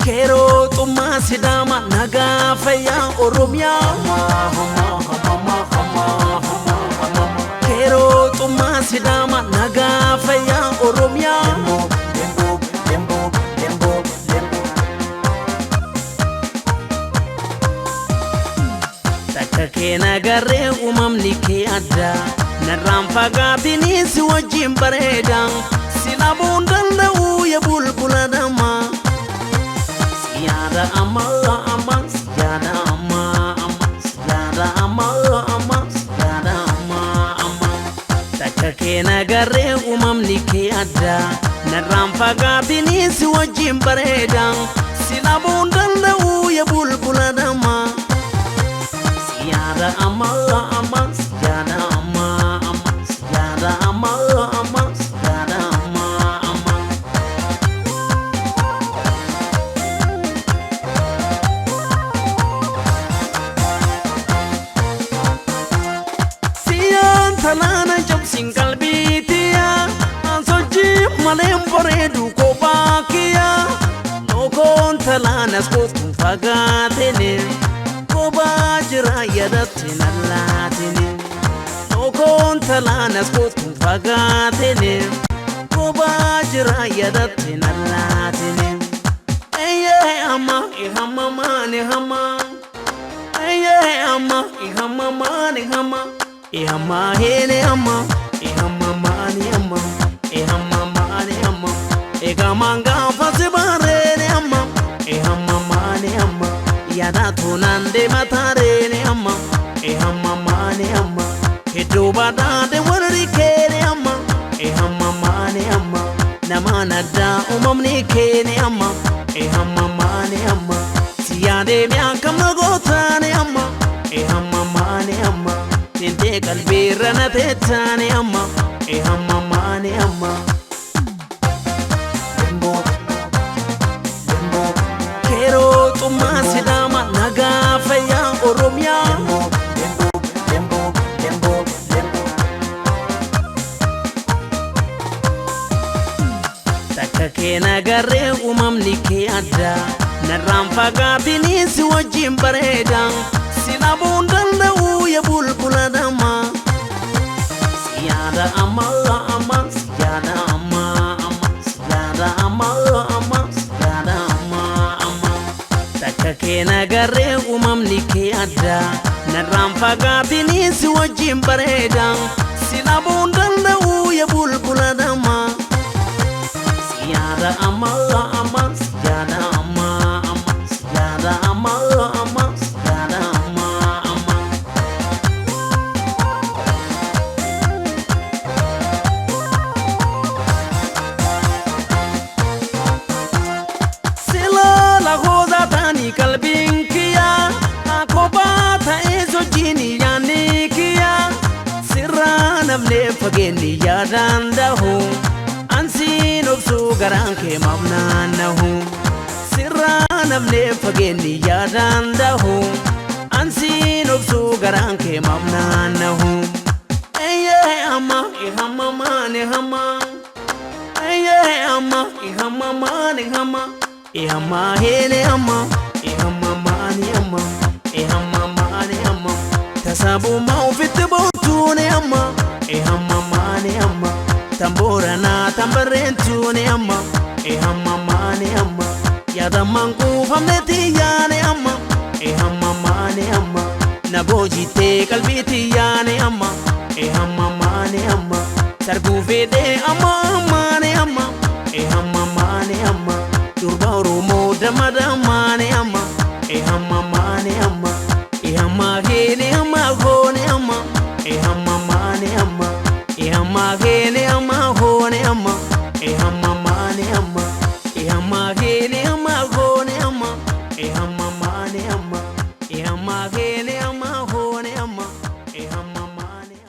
Kero tuma sidama naga faya oromia. Kero tuma sidama naga faya oromia. Takka ke nagare umamni ke adda narraan fagaatini si wajjin bareeda silabuun danda'u ya bulbula dama. Siyada amma amma siyada amma amma siyada amma amma siyada amma amma. Takka ke nagare umamni ke adda narraan fagaatini si wajjin bareeda silabuun danda'u ya bulbula dama. Siyada amma amma siyada amma amma siyada amma amma siyada amma amma. Siyan talana jabsin kalbitiya ansoji malem boredu ko bakiya nokon talana skot fagatene. Bajra yadatin allatini nokon talana skot fagatini ko bajra yadatin allatini. Eye amma ihama mani hama eye amma ihama mani hama ihama hene amma ihama mani amma ihama mani amma igamanga fasibare ne amma ihama mani amma. Yada tunande matare ne amma hamma mane amma hiddo badade warri kene amma hamma mane amma namana da umamni kene amma hamma mane amma siyade miakam nagotane amma hamma mane amma tinte kalbi ranate tane amma hamma mane amma. Kero tuma sidama naga faya oromia. Takka ke nagare umamni ke adda narraan fagaatini si wajjin bareeda silabuun danda'u ya bulbula dama. Siyada amma amma siyada amma amma siyada amma amma siyada amma amma. Takka ke nagare umamni ke adda narraan fagaatini si wajjin bareeda silabuun danda'u ya bulbula dama. Siyada amma amma siyada amma amma siyada amma amma siyada amma amma. Sila la hoza tani kalbin kiya akoba ta ezo jini yani kiya sirra namne fageni yadan dahu ansin obsu garan ke mabnanahu sirra namne fageni yadan dahu ansin obsu garan ke mabnanahu. Eye amma ihama mane hama eye amma ihama mane hama ihama hene amma ihama mane amma ihama mane amma tasabu maufit botune amma ihama mane amma tambora na tambarentu ne amma hamma mane amma yada manku famneti yane amma hamma mane amma naboji te kalbiti yane amma hamma mane amma sargu fede amma